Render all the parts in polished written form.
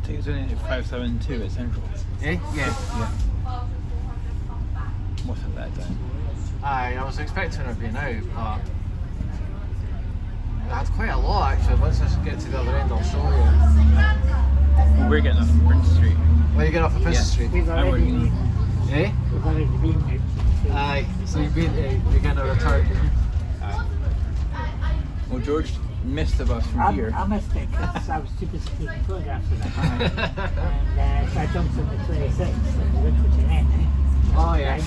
Tickets only at 572 at Central. Eh? Yeah. What's a bad time? I was expecting her being out, but I had quite a lot actually. Once I get to the other end, I'll show you. Well, we're getting off from Prince Street. Where you get off of Princess Street? We've I'm already working. been, Eh? we've already been there. Aye. So you're getting a return. Well, George missed the bus from here. I missed it because I was too busy taking photographs of it. And so I jumped on the 26th and looked at your end. Oh yeah.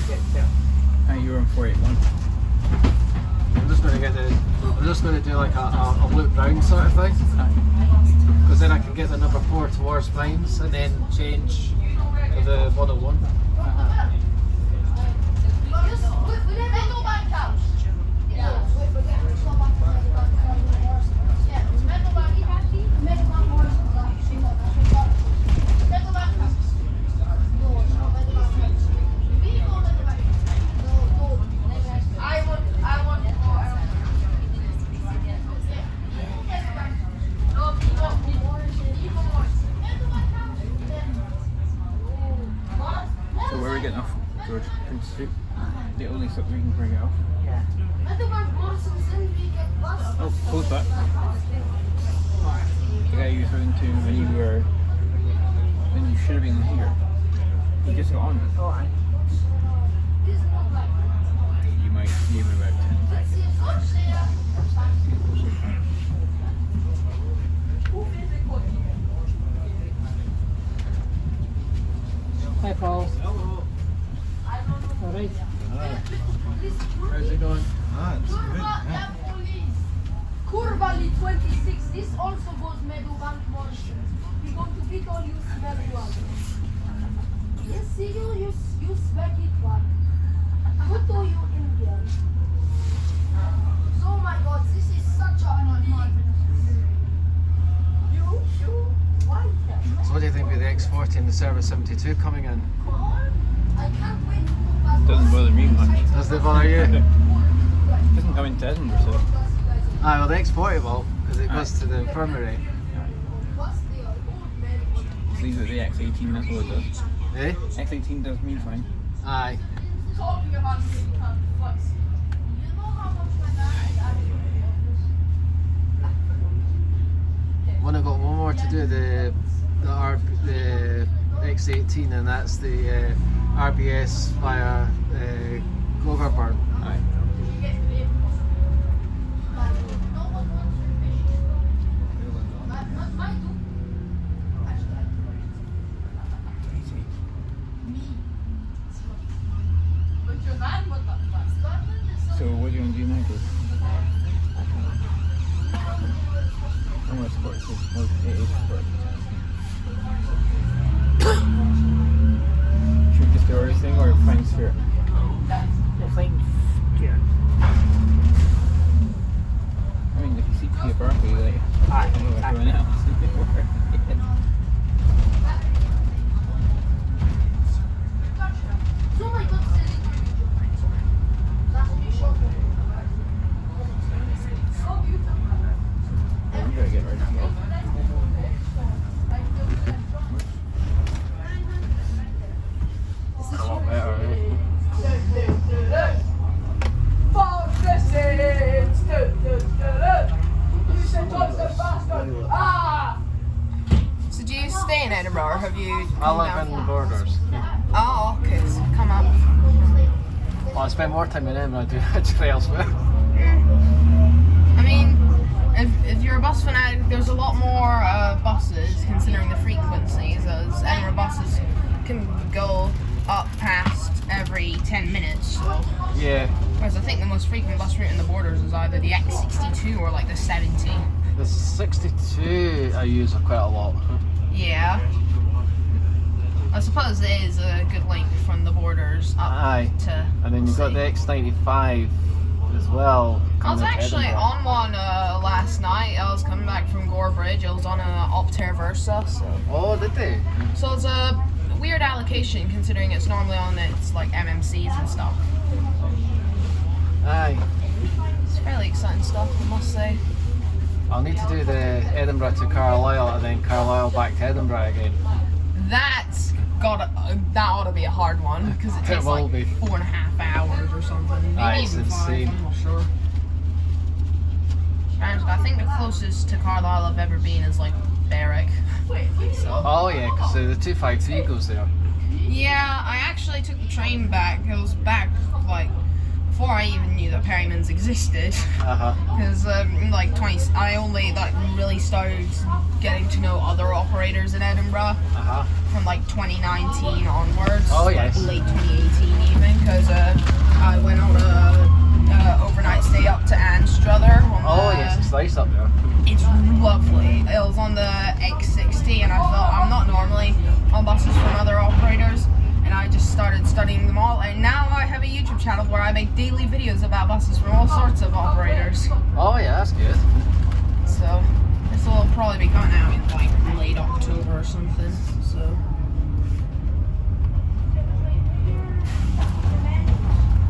You were on 481. I'm just going to do like a loop round sort of thing. Because then I can get the number 4 towards Vines and then change to the 101. So where are we getting off, George? Prince Street? The only stop we can bring it off. Yeah. Oh, close that. The guy you were talking to when you should have been here. He just got on. Oh, I. You might give him about 10 seconds. Hi, Paul. Hello. All right. How's it going? It's good. Kurvali 26, this also goes Meadowbank Morshan. We're going to pick all you smell one. Yes, see you smack it one. What do you Indian? Oh my god, this is such a why? So what do you think of the X40 and the Service 72 coming in? I can't wait to go back. Doesn't bother me much. Does it bother you? Doesn't come into Edinburgh, so. Aye, well the X40 will, because it goes to the infirmary. Just leave it at the X18, that's all it does. Eh? X18 does me fine. Aye. Talking about really complex. You know how much my One I got one more to do, the X18, and that's the RBS via Gogarburn. Aye. So what do you want to do now, Chris? I'm going to support this. Well, it is support. Should we just do everything or find Sphere? We'll find Stuart. I mean, if you see Pia Barkley, like, I don't know everyone else. We gotta get ready to go. A lot better, right? So do you stay in Edinburgh or have you I come live down? in the Borders. Oh, okay, so come up. Well, I spend more time in Edinburgh than I do actually elsewhere. I mean, if you're a bus fanatic, there's a lot more buses considering the frequencies, as Edinburgh buses can go up past every 10 minutes. So. Yeah, Whereas I think the most frequent bus route in the Borders is either the X62 or like the 70. the 62 I use quite a lot. Yeah. I suppose it is a good link from the Borders up Aye. to. And then you've got the X95 as well. I was coming into actually Edinburgh. on one last night. I was coming back from Gore Bridge. I was on a Optare Versa. Oh, did they? So it's a weird allocation considering it's normally on its like MMCs and stuff. Aye. It's fairly exciting stuff, I must say. I'll need to do the Edinburgh to Carlisle and then Carlisle back to Edinburgh again. That ought to be a hard one because it takes will like be. 4.5 hours or something. Maybe It's even 5. insane. I'm not sure. And I think the closest to Carlisle I've ever been is like Berwick. So. Oh yeah, because the 253 goes there. Yeah, I actually took the train back. It was back like before I even knew that Perryman's existed. Because I only like really started getting to know other operators in Edinburgh from like 2019 onwards. Oh, like, yes. late 2018 even, because I went on a overnight stay up to Anstruther. Oh yes, it's nice up there. It's lovely. It was on the X60 and I thought I'm not normally on buses from other operators, and I just started studying them all, and now I have a YouTube channel where I make daily videos about buses from all sorts of operators. Oh yeah, that's good. So this will probably be coming out in like late October or something. So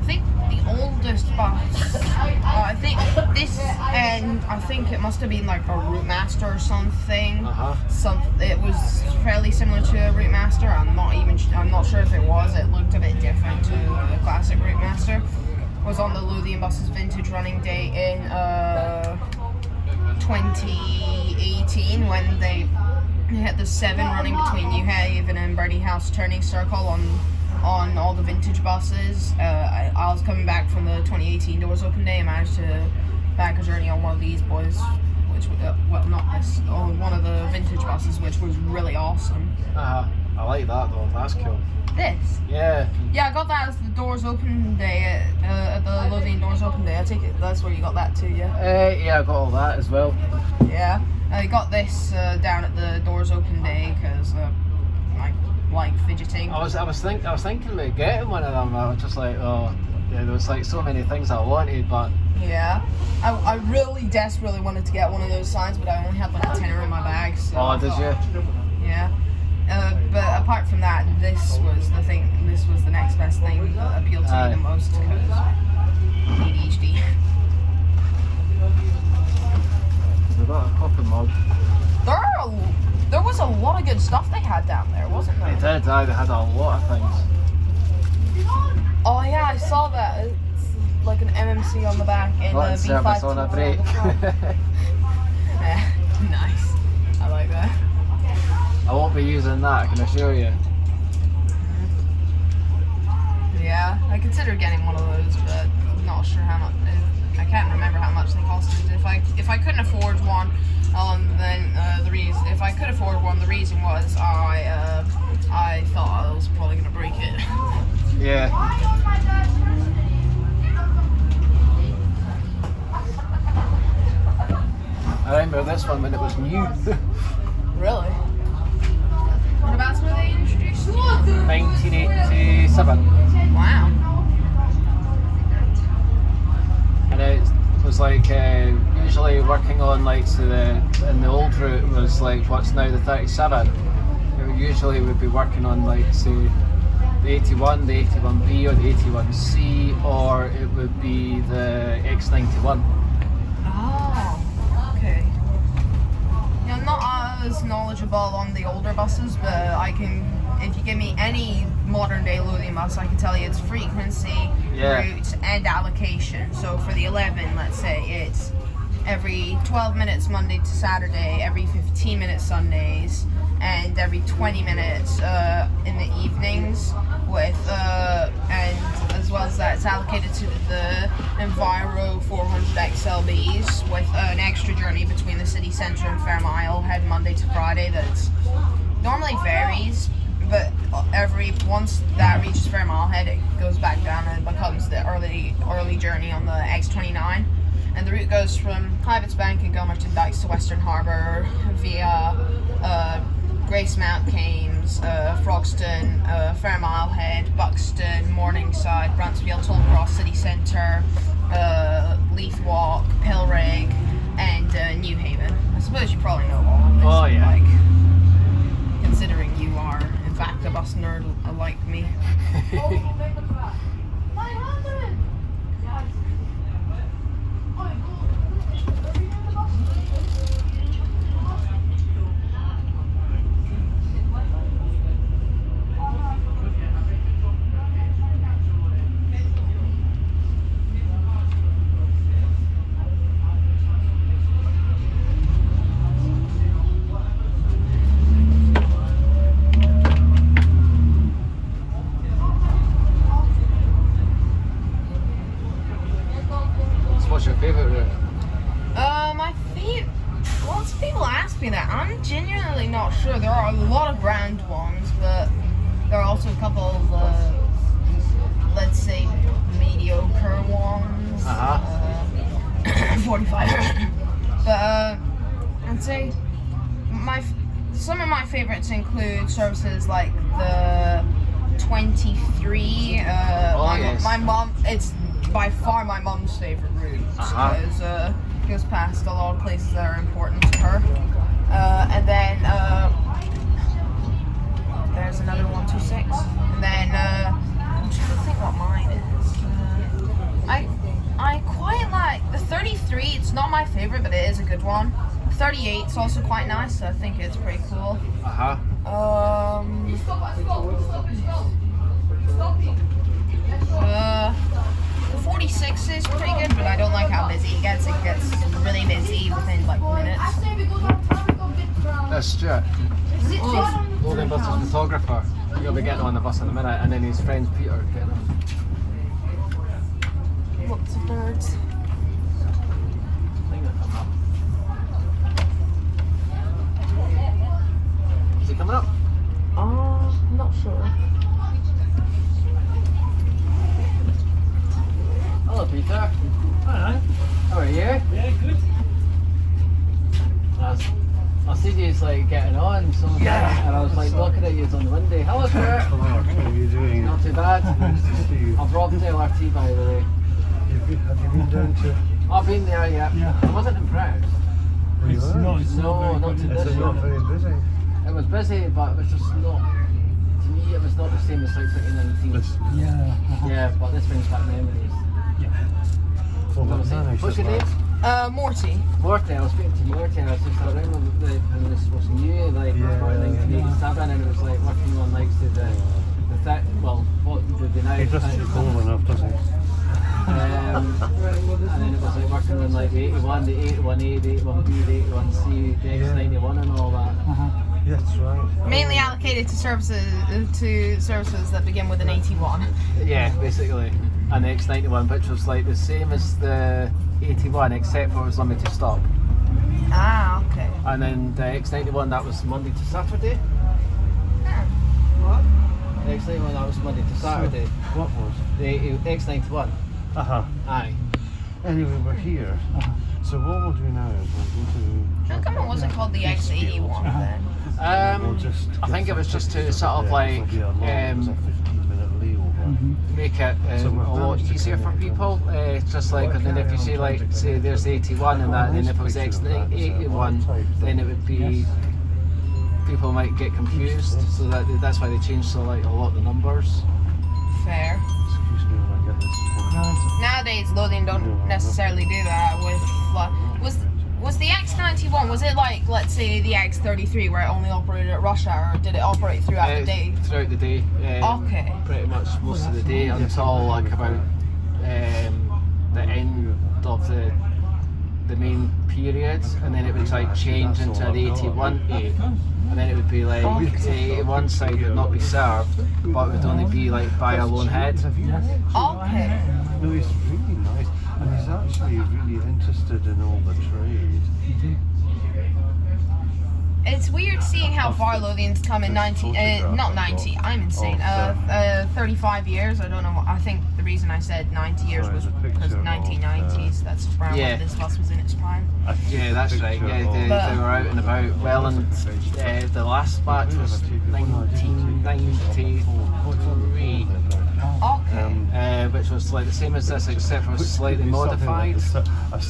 I think the oldest bus, I think this, and I think it must have been like a Route Master or something. It was fairly similar to a Route Master. I'm not sure if it was. It looked a bit different to the classic Route Master. It was on the Lothian Buses Vintage Running Day in 2018 when they had the 7 running between New Haven and Bernie House Turning Circle on all the vintage buses. I was coming back from the 2018 Doors Open Day and managed to back a journey on one of these boys, which well, not this, on one of the vintage buses, which was really awesome. I like that though. That's cool. This? Yeah. Yeah, I got that as the Doors Open Day at the Lothian Doors Open Day. I take it that's where you got that too, yeah? Yeah, I got all that as well. Yeah, I got this down at the Doors Open Day because I like fidgeting. I was thinking about getting one of them. I was just like, oh, yeah, there was like so many things I wanted, but Yeah, I really desperately wanted to get one of those signs, but I only had like a tenner in my bag. So oh, did you? Yeah. But apart from that, this was the thing. This was the next best thing that appealed to me the most because ADHD. We got a coffee mug. There was a lot of good stuff they had down there, wasn't there? They did. They had a lot of things. Oh yeah, I saw that. It's like an MMC on the back and Not a in service B5 on a on break. the front. Nice. I like that. I won't be using that, I can assure you. Yeah, I considered getting one of those, but I'm not sure how much. I can't remember how much they costed. If I couldn't afford one, then if I could afford one, the reason was I thought I was probably gonna break it. Yeah. I remember this one when it was new. Really? What about were they introduced? 1987. Wow. And it was like usually working on like in the old route was like what's now the 37. It usually would be working on like say the 81, the 81B or the 81C, or it would be the X91. Oh, okay. Yeah, I'm not as knowledgeable on the older buses, but I can, if you give me any modern day Lothian bus, I can tell you its frequency, route, and allocation. So for the 11, let's say it's every 12 minutes Monday to Saturday, every 15 minutes Sundays, and every 20 minutes in the evenings, with and as well as that, it's allocated to the Enviro 400 XLBs with an extra journey between the city centre and Fairmile Head Monday to Friday that's normally varies, but once that reaches Fairmile Head, it goes back down and becomes the early journey on the X29. And the route goes from Hivetts Bank and Gilmerton Dykes to Western Harbour via Gracemount, Kames, Frogston, Fairmile Head, Buxton, Morningside, Bruntsfield, Tollcross, City Centre, Leith Walk, Pilrig, and New Haven. I suppose you probably know all of this. Oh yeah. Like, considering you are, in fact, a bus nerd like me. be that. I'm genuinely not sure. There are a lot of grand ones, but there are also a couple of, let's say, mediocre ones. 45. But I'd say some of my favorites include services like the 23. Yes. My mom, it's by far my mom's favorite route because it goes past a lot of places that are important to her. And then there's another 126. And then I'm trying to think what mine is. I quite like the 33. It's not my favorite, but it is a good one. 38 is also quite nice, so I think it's pretty cool. Uh-huh. The 46 is pretty good, but I don't like how busy it gets. It gets really busy within like minutes. I say we go down traffic a bit crown. That's Stuart. Is it Loading Bus's photographer. He'll be getting on the bus in a minute, and then his friend Peter getting on. Lots of birds. I think they're coming up. Is he coming up? I'm not sure. Hello, Peter. Alright. How are you? Yeah, good. I see you's like getting on, so Yeah. and I was like looking at you on the window. Hello, Stuart. Hello, how are you doing? Not too bad. Nice to see you. I've robbed LRT by the way. Have you been down to... I've been there, yeah. Yeah. I wasn't impressed. Were you It's are? not No, not very to good. Is this it not year. very busy? It was busy, but it was just not. To me, it was not the same as like 2019. Yeah. Yeah, but this brings back memories. Well, What was it? managed What's as your name? well. Morty. Morty. I was speaking to Morty, and I was just like, remember when this was new, like Yeah, about 1987, and it was like working on like the what would be now. He doesn't cool enough, does he? And then it was like working on like the 81, the 81A, the 81B, the 81C, the X91 and all that. Yeah, that's right. Mainly allocated to services that begin with an 81. Yeah, basically. And the X91, which was like the same as the 81 except for it was limited stop. Ah, okay. And then the X91 that was Monday to Saturday. What? The X91 that was Monday to Saturday. What was? The X91. Uh-huh. Aye. Anyway, we're here. So what we'll do now is we'll go to... How come it wasn't called the X81 then? We'll just I think it was just to sort of like It's a 15-minute layover. make it So a we've lot managed to easier for connect people. Just like, and then if you see like, say there's 81 and that, then if it was X81, then it would be, people might get confused. So that's why they changed so like a lot of the numbers. Fair. Excuse me when I get this one. Nowadays, loading don't necessarily do that with was the X91, was it like, let's say, the X33 where it only operated at rush hour, or did it operate throughout the day? Throughout the day. Okay. Pretty much most of the day until like about the end of the main period, and then it would like change into the 81A, and then it would be like the 81 side would not be served, but it would only be like by a lone head. Okay. No, he's really nice, and he's actually really interested in all the trade. It's weird seeing how far Lothian's come in 35 years. I don't know. I think the reason I said 90 years was because 1990s. That's around Yeah. when this bus was in its prime. Yeah, that's right. Yeah, they were out and about. Well, and the last batch was 1993, Okay. which was like the same as this, except for slightly modified.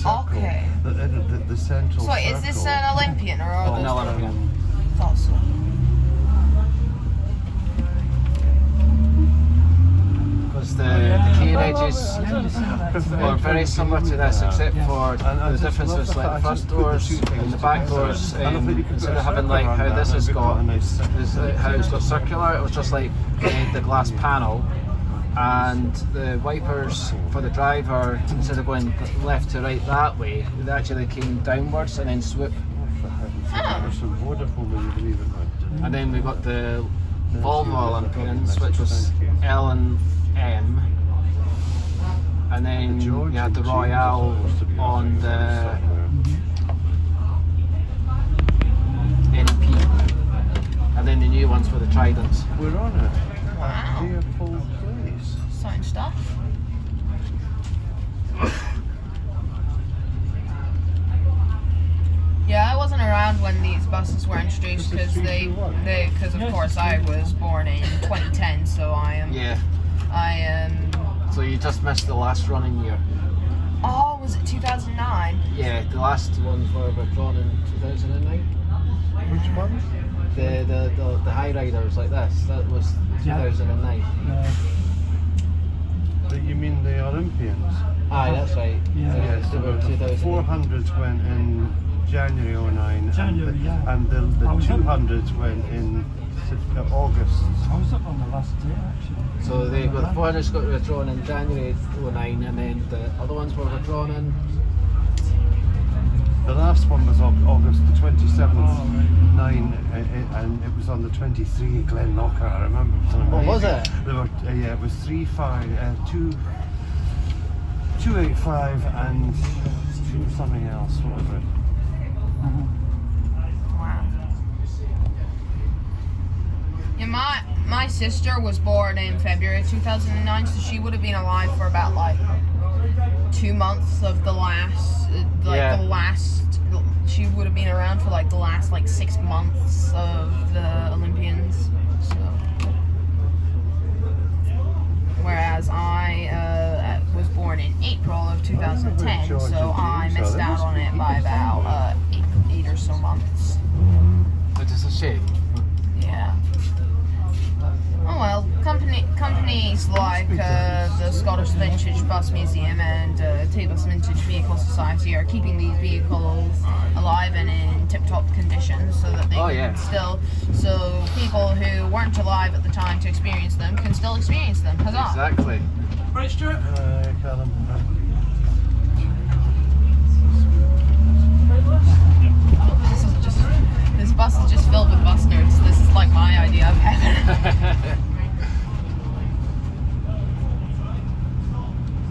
Okay. The central So is this an Olympian or Oh, no, Olympian. Thought so. Because the carriages were very similar to this, except for the difference was like the front doors and the back doors. Instead of having like how this has got, how it's got circular, it was just like the glass panel. And the wipers for the driver, instead of going left to right that way, they actually came downwards and then swoop. And then we got the Volvo Olympians, which was L and M, and then you had the Royale on the wasn't around when these buses were introduced because because of course I was born in 2010, so I am. Yeah. I am. So you just missed the last running year. Oh, was it 2009? Yeah, the last ones were withdrawn in 2009. Which ones? The high riders like this. That was 2009. You mean the Olympians? Aye, that's right. Yes, They were the 2000. 400s went in January 09, January, yeah. and the I was up- 200s went in August. I was up on the last day actually. So the 400s got withdrawn in January 09, and then the other ones were withdrawn in. The last one was August the 27th, Oh, right. 9, and it was on the 23 at Glen Knocker. I remember. It was What was amazing. it? There were, yeah, it was 285 and 2 something else, whatever. Wow. Yeah, my sister was born in February 2009, so she would have been alive for about like 2 months of the last, she would have been around for like the last like 6 months of the Olympians. So, whereas I was born in April of 2010, so I missed out on it by about 8 or so months. Which is a shame. Yeah. Oh well, companies like the Scottish Vintage Bus Museum and T-Bus Vintage Vehicle Society are keeping these vehicles alive and in tip-top condition so that they can still, so people who weren't alive at the time to experience them can still experience them. Huzzah! Exactly. Right, Stuart. Callum. This bus is just filled with bus nerds. This is like my idea of heaven.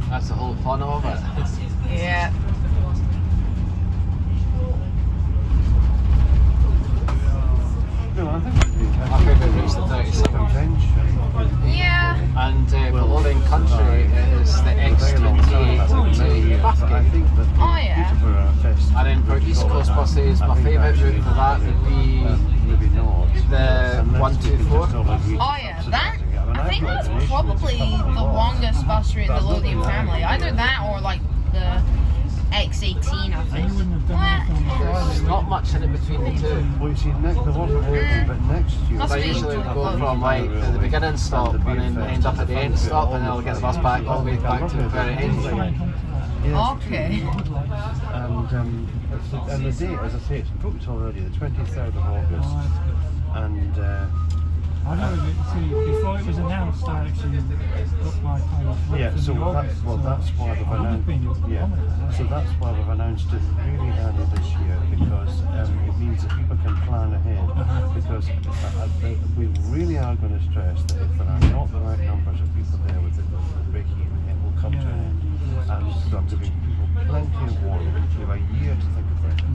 That's the whole fun of it. Yeah. No, I think My favourite race, the 37. convention. Yeah. And below in country is the extra T8 to I Bathgate. think that Oh, yeah. Peterborough Fest And then for East Coast buses, my favourite route for that would be maybe not. the Unless 124. they can just all agree to Oh yeah, that subsidising it. I think I've that's got an issue probably with it. the longest bus route in the Lothian family. Either that or like the X18, I And you think. wouldn't have done anything on There's Friday. not much in it between the two. Well, you see, there wasn't working, but next year. Must I be usually too go close. from like at the beginning stop and then end up at the end stop, and then I'll get the bus back all the way back to the very end. Yes, Okay. And the date, as I say, it's booked already, the 23rd of August. And I know that, see, before it was announced, I actually got my kind of yeah, so that's why they've announced. Yeah, so that's why they've announced it really early this year, because it means that people can plan ahead. Because we really are going to stress that if there are not the right numbers of people there with the breaking even, it will come to an end. And so I'm giving people plenty of warning. You have a year to think about it.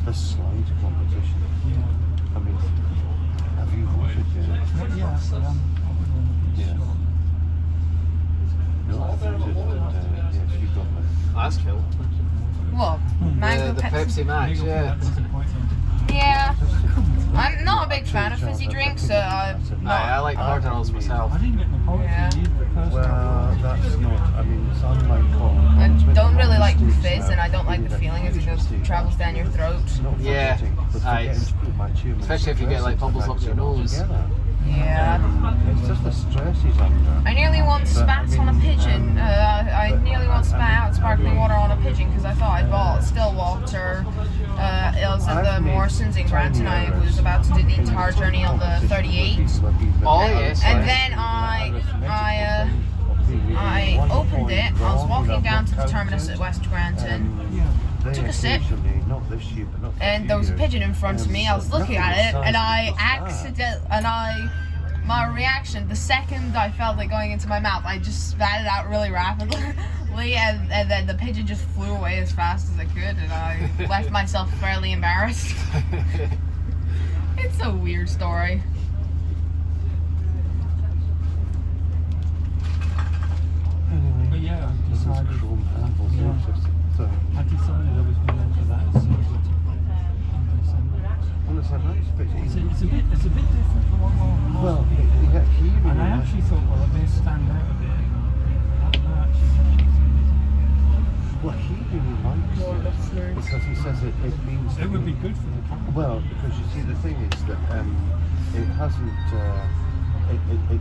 The slide competition. Yeah. I mean, have you voted yet? Yes, I am. Yeah. No, I voted, and yes, you got me. That's cool. What? Mango The Pepsi? Pepsi Max, yeah. Yeah. I'm not a big fan of fizzy drinks, so I'm I like Cardinals myself. I didn't get Napoleon either. First Well, that's not, I mean, it's unlike Colin. I It's been don't a really like the mistake fizz, now. and I don't like the feeling as it goes travels down your throat. Not Yeah, forgetting, but aye. forgetting to put my chairman Especially if you get, like, stress bubbles up your into nose. together. Yeah. It's just the stress he's under. I nearly once spat on a pigeon. I nearly once spat out sparkling water on a pigeon because I thought I'd bought still water. It was at the Morrisons in Granton. I was about to do the entire journey on the 38. Oh, yes. And then I opened it. I was walking down to the terminus at West Granton. Took a sip, and there was a pigeon in front of me. I was looking at it, and my reaction, the second I felt it going into my mouth, I just spat it out really rapidly, and then the pigeon just flew away as fast as it could, and I left myself fairly embarrassed. It's a weird story. But yeah, I decided Well, he really likes More it listeners. because he says it means It would be good for the company. well, because you see, the thing is that it hasn't.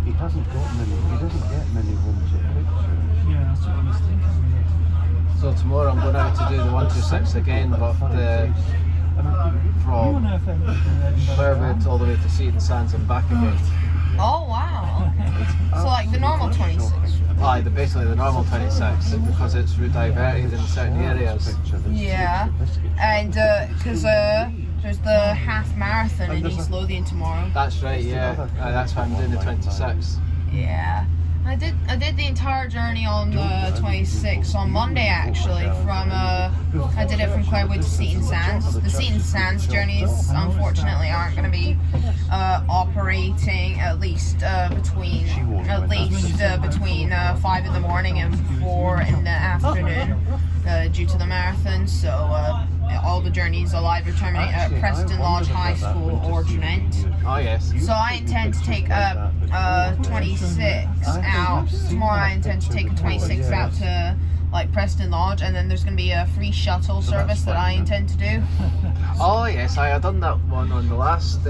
He hasn't got many. He doesn't get many rooms of pictures. Yeah, that's what I was thinking. So tomorrow I'm going out to do the 126 again, but from Burwood all the way to Seaton Sands and back again. Oh wow. So like the normal 26. Aye, basically the normal 26 because it's rediverted in certain areas. Yeah. And because there's the half marathon in East Lothian tomorrow. That's right, yeah. That's why I'm doing the 26. Yeah. I did the entire journey on the 26th on Monday actually. From I did it from Clarewood to Seaton Sands. The Seaton Sands journeys unfortunately aren't going to be operating at least between 5 in the morning and 4 in the afternoon due to the marathon. So all the journeys will either terminate at Preston Lodge High School or Trent. Oh yes. So I intend to take a 26 out. Tomorrow I intend to take a 26 out to like Preston Lodge, and then there's going to be a free shuttle service that I intend to do. Oh yes, I had done that one on the last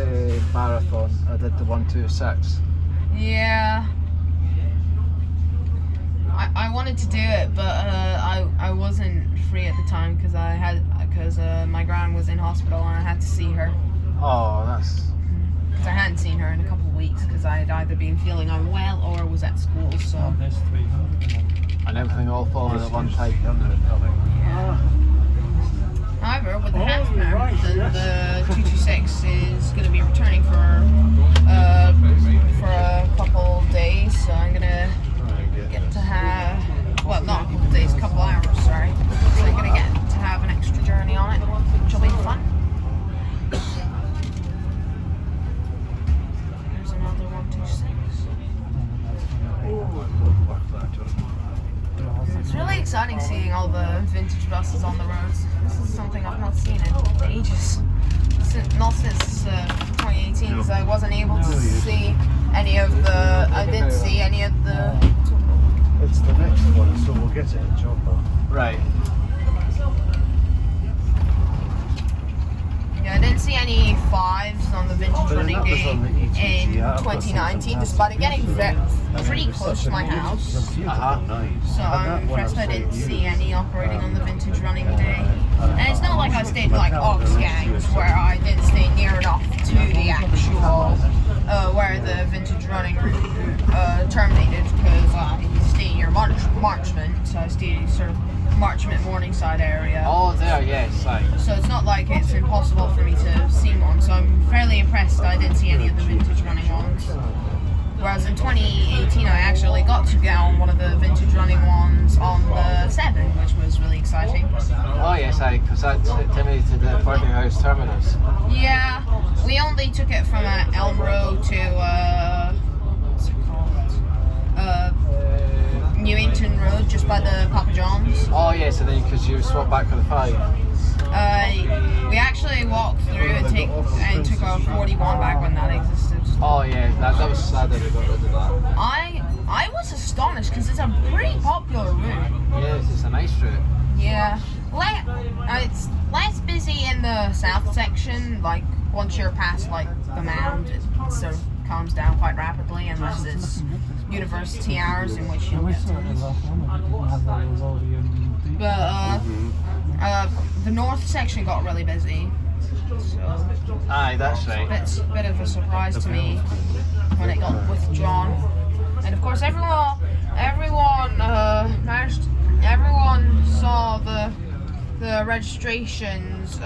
marathon. I did the 126. Yeah. I wanted to do it, but I wasn't free at the time because my gran was in hospital and I had to see her. Oh, that's. Because I hadn't seen her in a couple of weeks because I had either been feeling unwell or was at school. So. Oh, there's 300. And everything all falling at one time. Yeah. However, with the half marathon, the 226 is going to be returning for a couple days, so I'm going to get to have, well, not a couple days, a couple hours, sorry. So I'm going to get to have an extra journey on it, which will be fun. There's another 126. It's really exciting seeing all the vintage buses on the roads. This is something I've not seen in ages. Not since 2018, because I wasn't able to see any of the. I didn't see any of the. It's the next one, so we'll get it in Chopper. Right. Yeah, I didn't see any 5s on the vintage running day in 2019, despite it getting pretty close to my house. So I'm impressed I didn't see any operating on the vintage running day. And it's not like I stayed like Ox Gangs, where I didn't stay near enough to the actual where the vintage running route terminated, because I stayed near Marchmont, so I stayed sort of Marchmont Morningside area. Oh, there, yes, right. So it's not like it's impossible for me to see one, so I'm fairly impressed that I didn't see any of the vintage running ones. Whereas in 2018 I actually got to get on one of the vintage running ones on the 7, which was really exciting. Oh yes, because that terminated at Parking House Terminus. Yeah, we only took it from Elm Road to, what's it called? Newington Road, just by the Papa John's. Oh yes, and then because you swapped back for the 5. We actually walked through and took our 41 back when that existed. Oh yeah, that was sad that we got rid of that. I was astonished because it's a pretty popular route. Yes, it's a nice route. Yeah, it's less busy in the south section. Like once you're past like the Mound, it sort of calms down quite rapidly, unless it's university hours in which you'll get to. But the north section got really busy. So Aye, that's right. it's a bit of a surprise to me when it got withdrawn. And of course, everyone saw the registrations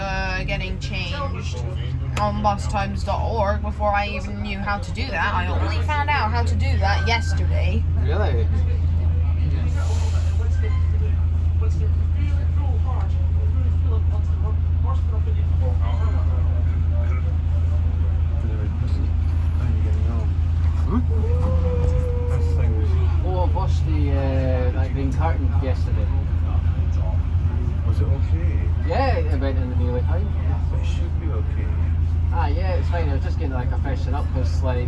getting changed on bustimes.org before I even knew how to do that. I only found out how to do that yesterday. Really? Oh, I watched that green curtain yesterday. Was it okay? Yeah, it went in the Nearly Time. It should be okay. Ah, yeah, it's fine. I was just getting like a freshen up because like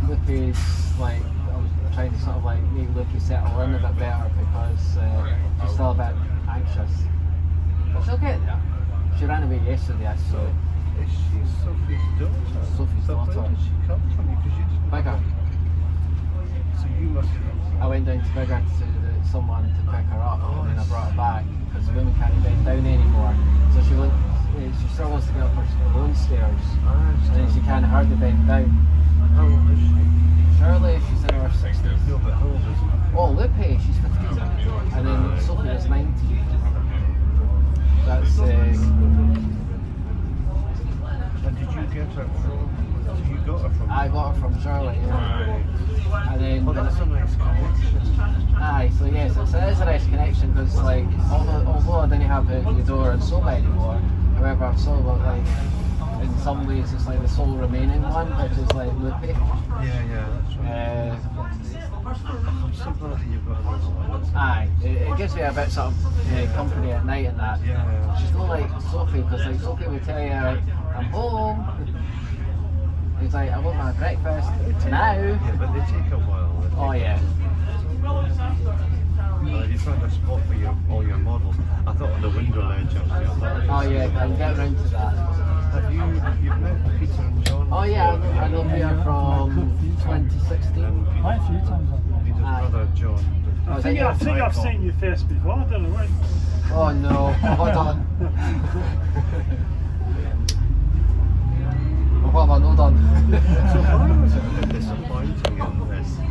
Lucas, like I was trying to sort of like make Lucas settle in a bit better because still a bit anxious. But she'll get there. She ran away yesterday, so Is she Sophie's daughter? Sophie's So daughter. Where did she come from? Because you didn't. Bigger. So you must. I went down to Bigger to someone to pick her up, and then I brought her back because the woman can't bend down anymore. So she went. She struggles to get up her own stairs, and then she can't hardly bend down. How old is she? Shirley, she's in her 60s. No, but how old is she? Oh, Lupe, she's 15, and then Sophie is 19. That's And did you get her from? So you got her from? I got her from Shirley, yeah. And then Oh, that's a nice connection. aye, so yes, it is a nice connection because like although I didn't have Eudora and Soba anymore, however I've still got like in some ways it's like the sole remaining one, which is like Lupe. Yeah, that's right. I'm so glad that you've got another one. Aye, it gives me a bit sort of company at night and that. Yeah. She's not like Sophie, because like Sophie would tell you, I'm home. He's like, I want my breakfast now. Yeah, but they take a while. Oh yeah. You found a spot for all your models. I thought on the window ledge actually. I thought Oh yeah, I can get around to that. you've met Peter and John? Oh yeah, I know Peter from 2016. And Quite a few times I've been. Peter's Aye. brother John. Oh, I think I've seen your face before, I don't know when. Oh no, hold on. What have I not done? So why was it a bit disappointing in this in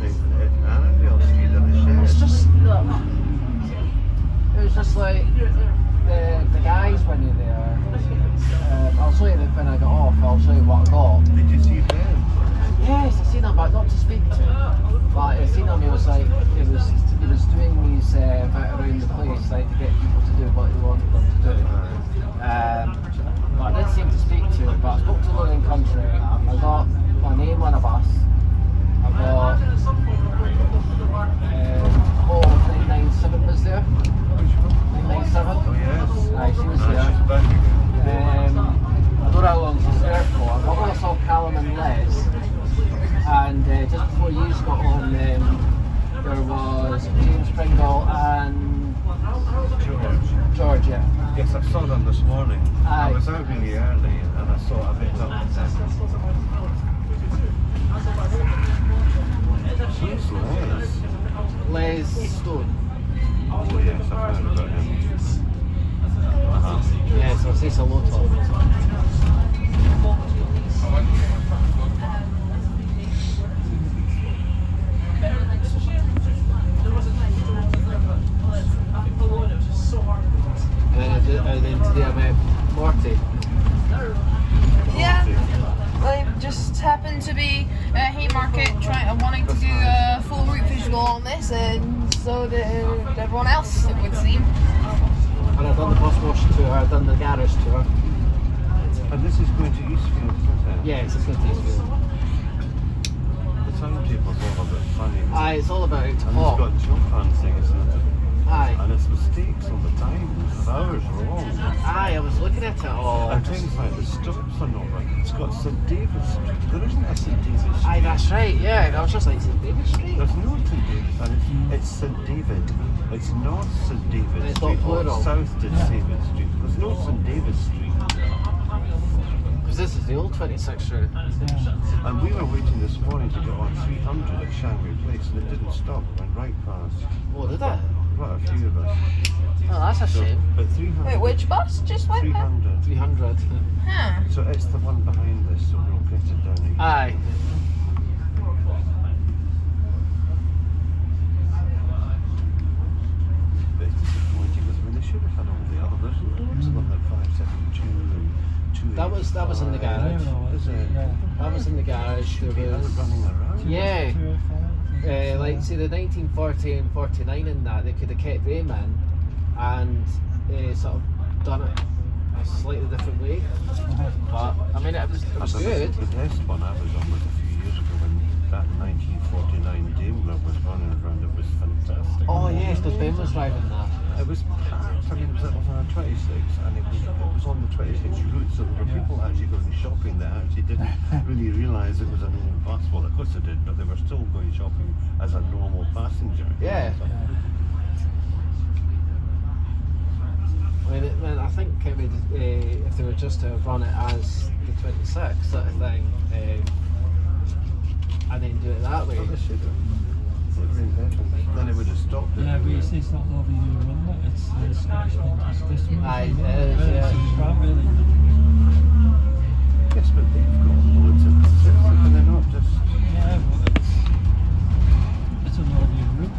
Annandale Street in the It's shed? just, it was just like, the guys when you're there, I'll show you when I got off, I'll show you what I got. Did you see Ben? Yes, I seen him, but not to speak to. But I seen him, he was like, he was doing these bit around the place, like to get people to do what he wanted them to do. But I didn't seem to speak to him, but I spoke to Lorraine Country. I got my name on a bus. I got, 997 was there. 997. Oh yes. Aye, she was Ah, there. she's back again. I don't know how long she's there for. I also saw Callum and Les, and just before you got on, there was James Pringle and George. George. Yeah. Yes, I saw them this morning. I Aye. was out really early and I saw a bit of Who's Les? Les Stone. Oh yes, I've heard about him. Yeah, so say hello to him. And then today I met Morty. Yeah, I just happened to be at Haymarket wanting to do a full route visual on this, and so did everyone else, it would seem. And I've done the bus wash tour, I've done the garage tour. And this is going to Eastfield, isn't it? Yeah, it's a good Eastfield. The timetable's all a bit funny. Aye, it's all about And it's talk. got Chopin thing, isn't it? Aye. And it's mistakes on the times, it's hours wrong. Aye, I was looking at it all. And things like the stops are not right. It's got St David Street. There isn't a St David Street. Aye, that's right, yeah. I was just like, St. David Street? There's no St David, and it's St David. It's North St David It's Street not or plural. South David Street. There's no St David Street. Because this is the old 26th route. And we were waiting this morning to get on 300 at Shangri Place, and it didn't stop. It went right past. Oh, did it? Quite a few of us. Oh, that's a So, shame. but 300. Wait, which bus just went past? 300. 300. Huh. So it's the one behind this, so we'll get it down here. Aye. But it's disappointing because I mean, they should have had all the other. There's loads of them at 572 and 285. That was in the garage. Is it? That was in the garage. There Be out was... running around. Yeah. Like, see, the 1940 and 49 in that, they could have kept them in and sort of done it a slightly different way. But, I mean, it was good. The best one I was on was a few years ago when that 1949 Daimler was running around. It was fantastic. Oh, yes, because Ben was driving that. It was packed. I mean, it was on a 26 and it was on the 26 route, so there were people actually going shopping that actually didn't really realise it was a normal bus. Well, of course they did, but they were still going shopping as a normal passenger. Yeah. think it would, if they were just to run it as the 26th sort of thing, and then do it that way. Well, they should have. It would have been better. Then it would have stopped it. Yeah, but you see, it's not over you run it, it's the Scottish Mint, it's this one. Aye, it is, yeah. So you can't really. Yes, but they've got loads of tips, and they're not just. Yeah, but it's an over you route.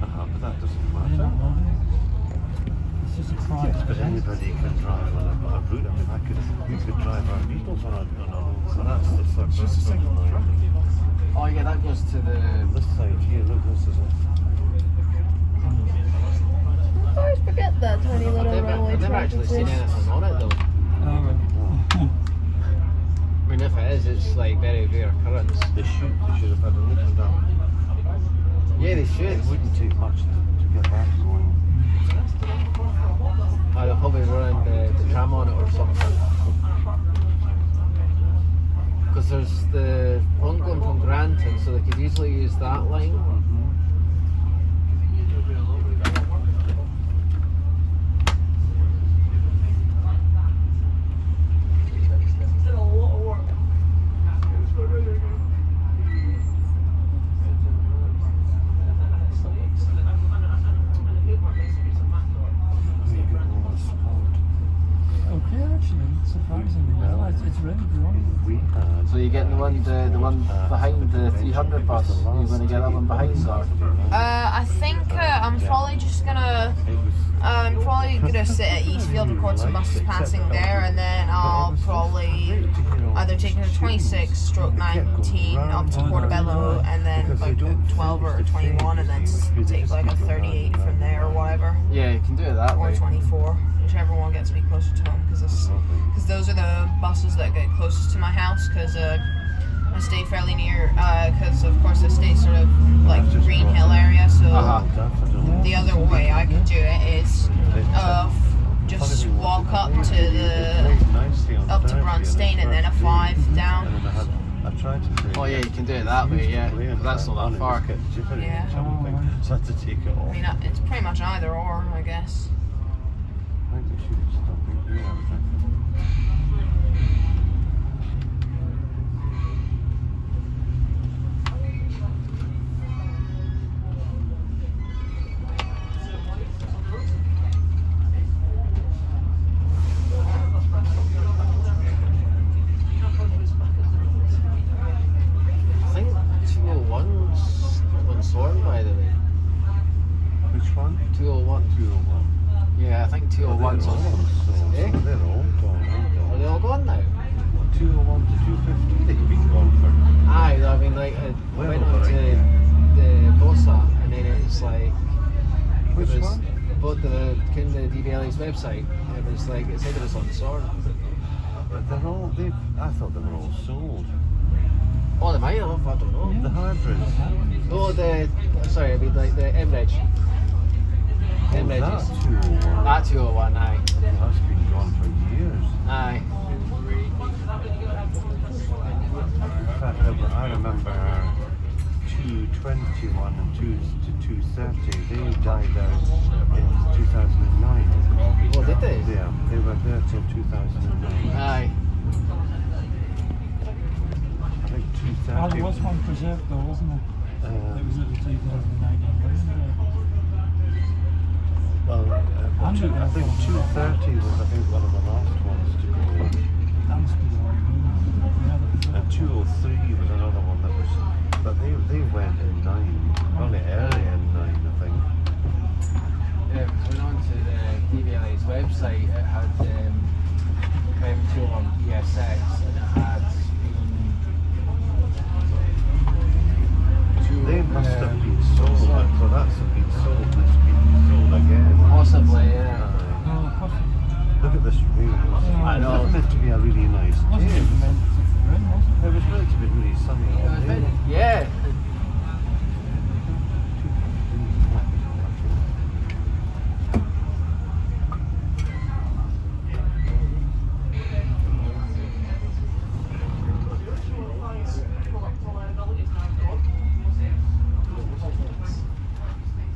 But that doesn't They're matter. not loving it. It's just a private. Yes, but anybody can drive on a route. I mean, we could drive our vehicles on a road, so that's the sort of just a single line. Oh yeah, that goes to the. This side here, look, this is it. I always forget that tiny little railway I've never track actually seen exists. anything on it though. Oh, right. I mean, if it is, it's like very rare occurrence. They should have had an open down. Yeah, they should. It wouldn't take much to get that going. I'd probably run the tram on it or something. Because there's the one going from Granton, so they could easily use that line. Okay, actually, surprisingly well. It's really growing. We had. So you're getting the one behind the 300 bus. You're going to get that one behind or? I think I'm probably just gonna I'm probably gonna sit at Eastfield, record some buses passing there, and then I'll probably either take the 26/19 up to Portobello, and then like a 12 or a 21, and then take like a 38 from there or whatever, Yeah, you can do it that or way. 24, whichever one gets me closer to home, because those are the buses that get closest to my house, because I stay fairly near, because of course I stay sort of like Green Hill area, so the other way I could do it is just walk up to Brunstain and then a 5 down. Oh yeah, you can do it that way, yeah. 'Cause that's not that far. Yeah. So I had to take it I off. mean, it's pretty much either or, I guess. I think they should have stopped it here, I think. I think 201's Winsorn, by the way. Which one? 201. 201. Yeah, I think 201's They're all on. gone, Eh? so they're all gone, aren't Are they all gone now? 201 to 250, they've been gone for. Aye, I mean, like, I Well, went on to alright. the Bosa, and then it was like. Which it was, one? But the kind of DVLA's website, it was like, it said it was on Sorn. But they're all, I thought they were all sold. Oh, they might have, I don't know. The hybrids. Oh, sorry, I mean, like the M-Reg. M-Reg That is. 201. That 201, aye. That's been gone for years. Aye. In fact, I remember 221 and 230, they died out in 2009. Oh, did they? Yeah, they were there till 2009. Aye. I think Oh, 230. there was one preserved though, wasn't there? It was at the 2019, wasn't there? Well, I think 230 was, I think, one of the last ones to go. That must be the one. Yeah, And 203 was another one that was, but they went in 9, probably early in 9, I think. Yeah, because we went on to the DVLA's website, it had Crime 201 ESX, and it had They must have been sold, so that's been sold, it's been sold again. possibly, yeah. Oh, possibly. Look at this room. I know. It was meant to be a really nice Wasn't day. even meant to rain, was it? It was meant to be really sunny all day. Yeah.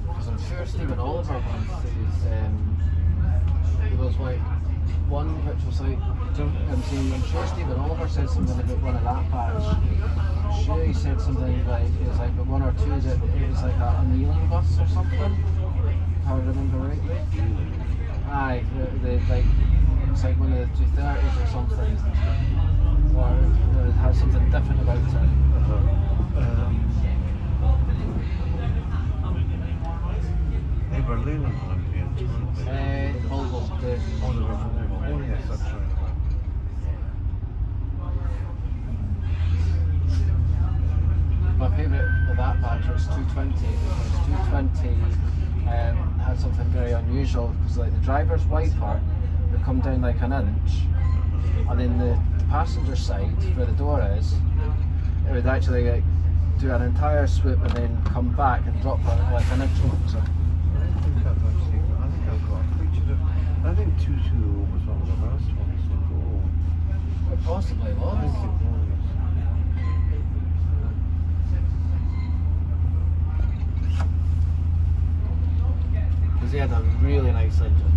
Because I'm sure Stephen Oliver once says he was like one which was like, I'm sure Stephen Oliver said something about one of that batch. Sure, he said something like, it was like, but one or two that it was like a kneeling bus or something, if I remember rightly. Aye, like, it's like one of the 230s or something, or it has something different about it. They were Leyland Olympians, weren't they? Volvo, the Oh, they were from Leyland. Oh yes, that's right. My favourite of that batch was 220 because 220 had something very unusual because like the driver's wiper would come down like an inch, and then the passenger side where the door is, it would actually like do an entire swoop and then come back and drop like an inch. So, I think I've got a picture of. I think 220 was one of the last ones to go. it possibly I think was. it was. Because he had a really nice engine.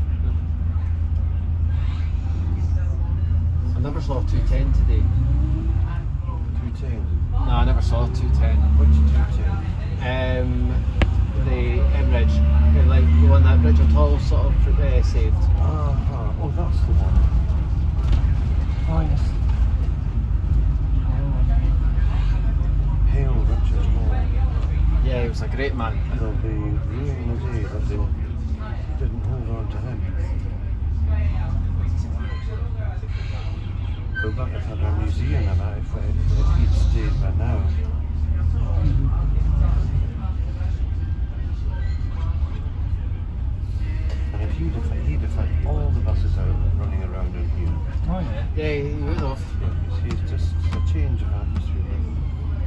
I never saw a 210 today. 210. No, I never saw a 210. Which 210? The Enridge, like the one that Richard Hall sort of saved. Uh-huh. Oh, that's the one. Oh, yes. Hail Richard Hall. Yeah, he was a great man. They'll be ruining the day that they didn't hold on to him. But that would have had a museum and that if he'd stayed by now. And if he'd have had all the buses out running around in here. Oh, yeah. Yeah, he would have. See, it's just a change of atmosphere.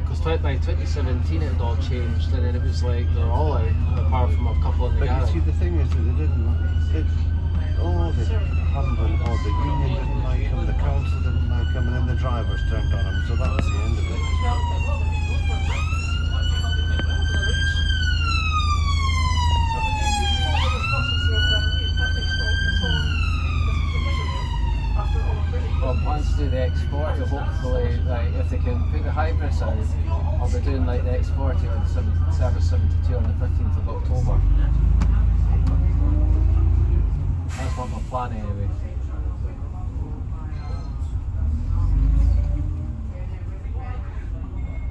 Because by 2017 it had all changed, and then it was like they're all out, apart from a couple in the But you garage. see, the thing is that they didn't. The Hamden or the union didn't like him, the council didn't like him, and then the drivers turned on him. So that was the end of it. Well, plans to do the X40, hopefully, like, if they can put the hybrids out, I'll be doing like the X40 with the Service 72 on the 15th of October. That's what my plan anyway.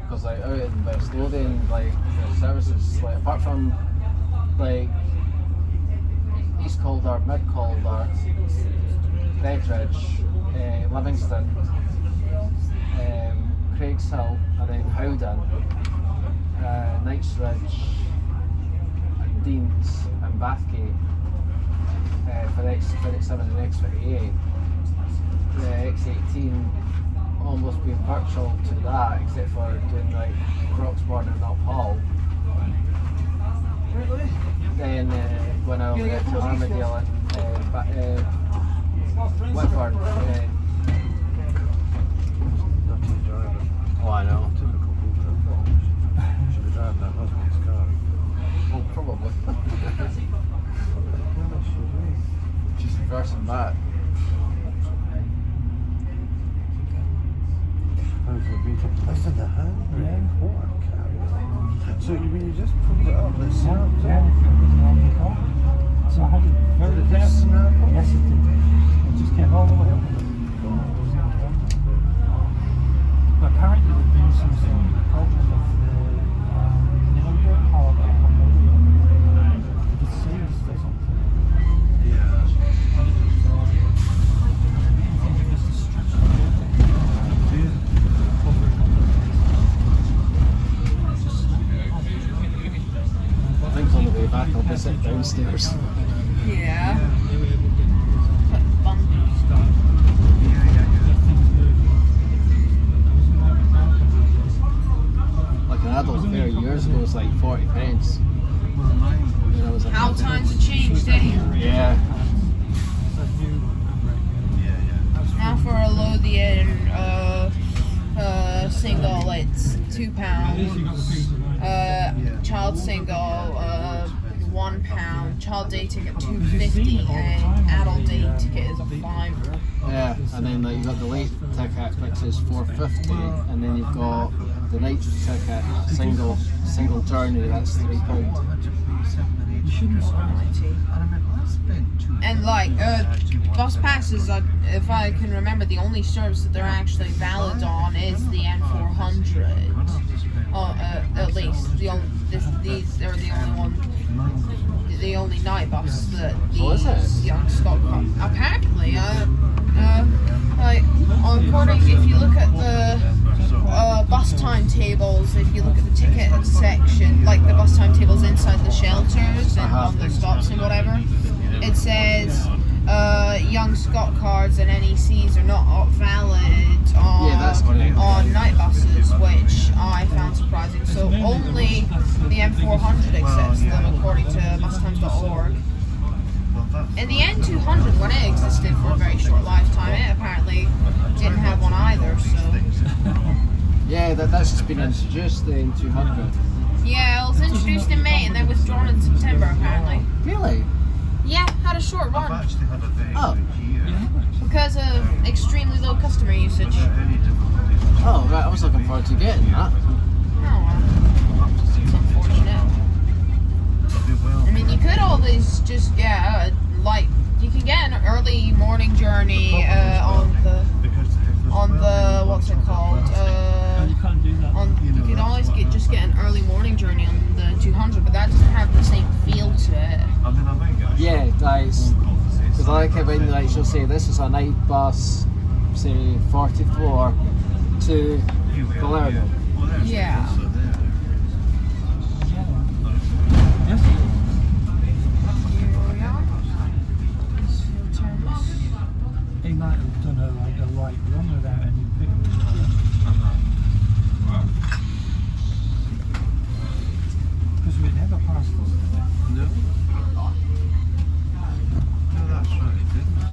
Because like out in West Lothian, like the services, like apart from like East Calder, Mid Calder, Bedridge, Livingston, Craigshill, and then Howden, Knightsbridge, Deans, and Bathgate for the X27 and X28. The X18 almost being virtual to that, except for doing like Croxbourne and Uphall. Then when I get to Armadale and Whitburn. Nutty driver. Oh, I know. Typical Hoover. Should be driving that husband's car. Oh, probably. What is she doing? She's reversing back. How's the beating? That's in the handbrake. What a carry. So you mean you just pulled it up? Let's see. Yeah, it was on the car. So I had it very Did it careful. snap? Yes, it did. It just came all the way up. But apparently there'd been some sort of problem with the motor power on the motor. It seized or something. Yeah. And it was just a stretch of the motor. I think on the way back I'll be sitting downstairs. Yeah. Like an adult fare years ago was like 40 pence. When I was a How kid. times have changed, eh? Yeah. Now for a Lothian single, it's £2. Child single, £1. Child child day ticket $2.50 and adult day ticket is a $5. Yeah, and then like you got the late ticket which is $4.50, and then you've got the night ticket single journey, that's £3. You shouldn't And like bus passes, if I can remember, the only service that they're actually valid on is the N400. At least these are the only one, the only night bus that these young Scott apparently. Like according, if you look at the bus timetables, if you look at the ticket section, like the bus timetables inside the shelters and on the stops and whatever, it says young Scott cards and NECs are not valid on night buses, which I found surprising. So only the M400 accepts them according to bustimes.org. And the N200, when it existed for a very short lifetime, it apparently didn't have one either, so... Yeah, that's just been introduced, the N200. Yeah, it was introduced in May and then withdrawn in September, apparently. Really? Yeah, had a short run. Oh. Because of extremely low customer usage. Oh, right, I was looking forward to getting that. Oh, well. It's unfortunate. I mean, you could always just get, you can get an early morning journey on the, what's it called? you can't do that. You could always just get an early morning journey on the 200, but that doesn't have the same feel to it. Yeah, guys. Because I like it when like she'll say this is a night bus, say 44 to Palermo. Yeah. Yes. He might have done a right run without any pictures on it.